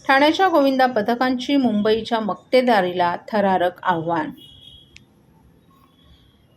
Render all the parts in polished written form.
ठाण्याच्या गोविंदा पथकांची मुंबईच्या मक्तेदारीला थरारक आव्हान।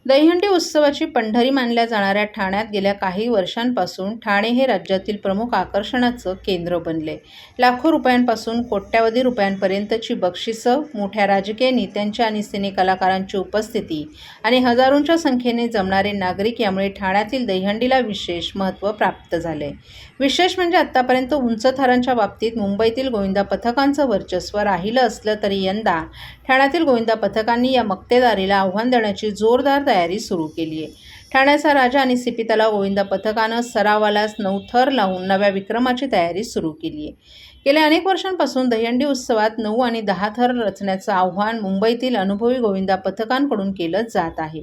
दहीहंडी उत्सवाची पंढरी मानल्या जाणाऱ्या ठाण्यात गेल्या काही वर्षांपासून ठाणे हे राज्यातील प्रमुख आकर्षणाचं केंद्र बनले। लाखो रुपयांपासून कोट्यावधी रुपयांपर्यंतची बक्षिसं, मोठ्या राजकीय नेत्यांच्या आणि सिने कलाकारांची उपस्थिती आणि हजारोंच्या संख्येने जमणारे नागरिक यामुळे ठाण्यातील दहीहंडीला विशेष महत्त्व प्राप्त झाले। विशेष म्हणजे आत्तापर्यंत उंच थरांच्या बाबतीत मुंबईतील गोविंदा पथकांचं वर्चस्व राहिलं असलं तरी यंदा ठाण्यातील गोविंदा पथकांनी या मक्तेदारीला आव्हान देण्याची जोरदार तयारी सुरू केली आहे। ठाण्याचा राजा आणि सीपी तलाव गोविंदा पथकानं सरावालाच 9 थर लावून नव्या विक्रमाची तयारी सुरू केली आहे। गेल्या अनेक वर्षांपासून दहीहंडी उत्सवात 9 आणि 10 थर रचण्याचं आव्हान मुंबईतील अनुभवी गोविंदा पथकांकडून केलं जात आहे।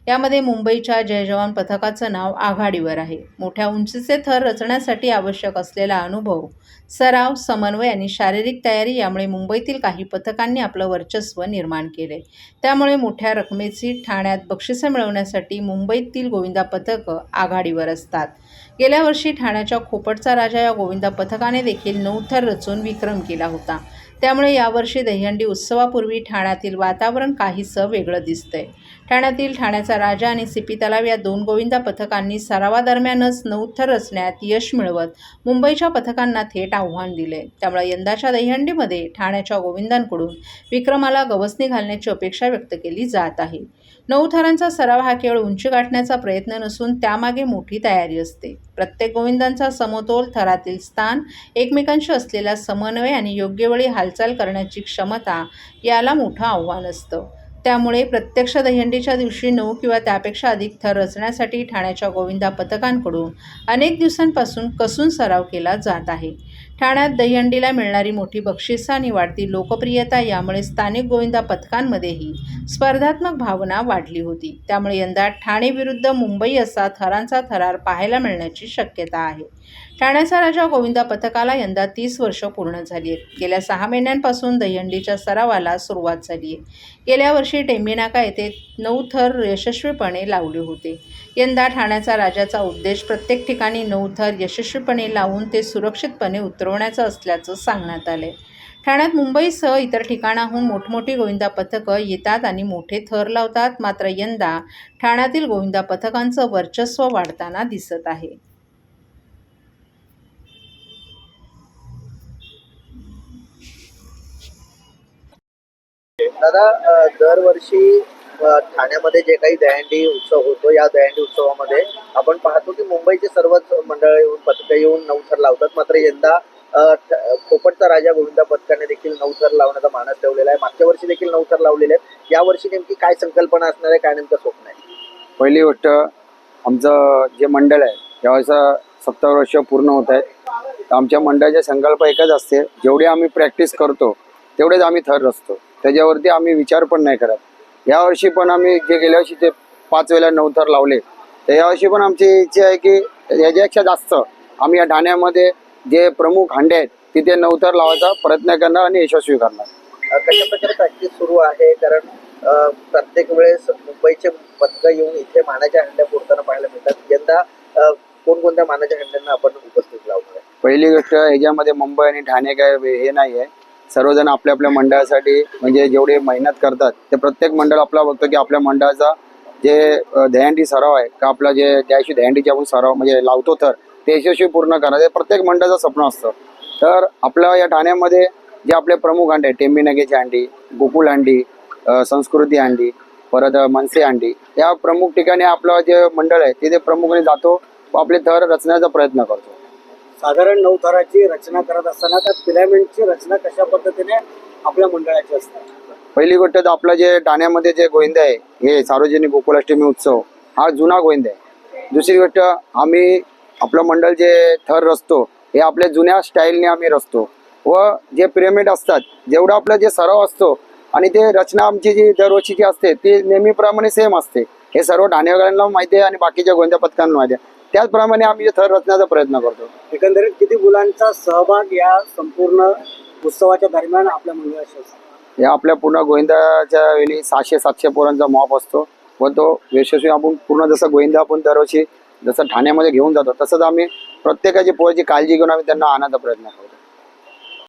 यामध्ये मुंबईच्या जय जवान पथकाचं नाव आघाडीवर आहे। मोठ्या उंचीचे थर रचण्यासाठी आवश्यक असलेला अनुभव, सराव, समन्वय आणि शारीरिक तयारी यामुळे मुंबईतील काही पथकांनी आपलं वर्चस्व निर्माण केले। त्यामुळे मोठ्या रकमेची ठाण्यात बक्षिसं मिळवण्यासाठी मुंबईतील गोविंदा पथकं आघाडीवर असतात। गेल्या वर्षी ठाण्याच्या खोपटचा राजा या गोविंदा पथकाने देखील 9 थर रचून विक्रम केला होता। त्यामुळे यावर्षी दहीहंडी उत्सवापूर्वी ठाण्यातील वातावरण काहीसं वेगळं दिसतंय। ठाण्यातील ठाण्याचा राजा आणि सीपी तलाव या 2 गोविंदा पथकांनी सरावादरम्यानच 9 थर रचण्यात यश मिळवत मुंबईच्या पथकांना थेट आव्हान दिले। त्यामुळे यंदाच्या दहीहंडीमध्ये ठाण्याच्या गोविंदांकडून विक्रमाला गवसणी घालण्याची अपेक्षा व्यक्त केली जात आहे। 9 थरांचा सराव हा केवळ उंची गाठण्याचा प्रयत्न नसून त्यामागे मोठी तयारी असते। प्रत्येक गोविंदांचा समतोल थरातील स्थान, एकमेकांशी असलेला समन्वय आणि योग्य वेळी हालचाल करण्याची क्षमता याला मोठं आव्हान असतं। त्यामुळे प्रत्यक्ष दहीहंडीच्या दिवशी 9 किंवा त्यापेक्षा अधिक थर रचण्यासाठी ठाण्याच्या गोविंदा पथकांकडून अनेक दिवसांपासून कसून सराव केला जात आहे। ठाण्यात दहीहंडीला मिळणारी मोठी बक्षिसं आणि वाढती लोकप्रियता यामुळे स्थानिक गोविंदा पथकांमध्येही स्पर्धात्मक भावना वाढली होती। त्यामुळे यंदा ठाणे विरुद्ध मुंबई असा थरांचा थरार पाहायला मिळण्याची शक्यता आहे। ठाण्याचा राजा गोविंदा पथकाला यंदा 30 वर्ष पूर्ण झाली आहेत। गेल्या 6 महिन्यांपासून दहीहंडीच्या सरावाला सुरुवात झाली आहे। गेल्या वर्षी टेंभीनाका येथे 9 थर यशस्वीपणे लावले होते। यंदा ठाण्याचा राजाचा उद्देश प्रत्येक ठिकाणी 9 थर यशस्वीपणे लावून ते सुरक्षितपणे उतरवण्याचं असल्याचं सांगण्यात आलंय। ठाण्यात मुंबईसह इतर ठिकाणाहून मोठमोठी गोविंदा पथकं येतात आणि मोठे थर लावतात। मात्र यंदा ठाण्यातील गोविंदा पथकांचं वर्चस्व वाढताना दिसत आहे। दादा, दरवर्षी ठाण्यामध्ये जे काही दहीहंडी उत्सव होतो, या दहीहंडी उत्सवामध्ये आपण पाहतो की मुंबईचे सर्वच मंडळ येऊन पथकं येऊन 9 थर लावतात। मात्र यंदा खोपटचा राजा गोविंदा पथकाने देखील 9 थर लावण्याचा मानस ठेवलेला आहे। मागच्या वर्षी देखील 9 थर लावलेले आहेत। यावर्षी नेमकी काय संकल्पना असणार आहे, काय नेमकं स्वप्न आहे? पहिली गोष्ट, आमचं जे मंडळ आहे त्यावेळेस 70 वर्ष पूर्ण होत आहेत। तर आमच्या मंडळाची संकल्प एकच असते, जेवढी आम्ही प्रॅक्टिस करतो तेवढेच आम्ही थर रचतो, त्याच्यावरती आम्ही विचार पण नाही करत। यावर्षी पण आम्ही जे गेल्या वर्षी ते 5 वेळा 9 थर लावले, तर यावर्षी पण आमची इच्छा आहे की याच्यापेक्षा जास्त आम्ही या ठाण्यामध्ये जे प्रमुख हंडे आहेत तिथे 9 थर लावायचा प्रयत्न करणार आणि यशस्वी करणार। कशा प्रकारे प्रॅक्टिस सुरू आहे? कारण प्रत्येक वेळेस मुंबईचे पथकं येऊन इथे मानाच्या हंड्या फोडताना पाहायला मिळतात। यंदा कोणकोणत्या मानाच्या हंड्यांना आपण उपस्थित लावणार आहे? पहिली गोष्ट, ह्याच्यामध्ये मुंबई आणि ठाणे काय हे नाही आहे। सर्वजण आपल्या आपल्या मंडळासाठी म्हणजे जेवढे मेहनत करतात ते प्रत्येक मंडळ आपला बघतो की आपल्या मंडळाचा जे दहीहंडी सराव आहे का, आपला जे त्याशी दहीहंडीचे आपण सराव म्हणजे लावतो तर ते यशस्वी पूर्ण करण्याचं प्रत्येक मंडळाचं स्वप्न असतं। तर आपल्या या ठाण्यामध्ये जे आपले प्रमुख हंडे, टेंभीनाक्याची हंडी, गोकुळ हंडी, संस्कृती हंडी, परत मनसे हंडी, या प्रमुख ठिकाणी आपलं जे मंडळ आहे तिथे प्रमुखाने जातो व आपले थर रचण्याचा प्रयत्न करतो। साधारण 9 थराची रचना करत असताना त्या पिरॅमिडची रचना कशा पद्धतीने आपल्या मंडळाची असते? पहिली गोष्ट तर आपलं जे ठाण्यामध्ये जे गोविंदा आहे हे सार्वजनिक गोकुळाष्टमी उत्सव हा जुना गोविंदा आहे। दुसरी गोष्ट, आम्ही आपलं मंडळ जे थर रचतो हे आपल्या जुन्या स्टाईलने आम्ही रचतो व जे पिरॅमिड असतात जेवढं आपलं जे सराव असतो आणि ते रचना आमची जी दरवर्षीची असते ती नेहमीप्रमाणे सेम असते। हे सर्व ठाणेकरांना माहिती आहे आणि बाकीच्या गोविंदा पथकांना माहिती आहे। त्याचप्रमाणे आम्ही थर रचण्याचा प्रयत्न करतो। एकंदरीत किती मुलांचा सहभाग या संपूर्ण उत्सवाच्या दरम्यान आपल्या मंडळाशी असतो? या आपल्या पूर्ण गोविंदाच्या वेळी 600-700 पोरांचा मॉप असतो व तो यशस्वी आपण पूर्ण जसं गोविंदा आपण दरवर्षी जसं ठाण्यामध्ये घेऊन जातो तसंच आम्ही प्रत्येकाची पोराची काळजी घेऊन आम्ही त्यांना आणायचा प्रयत्न करतो।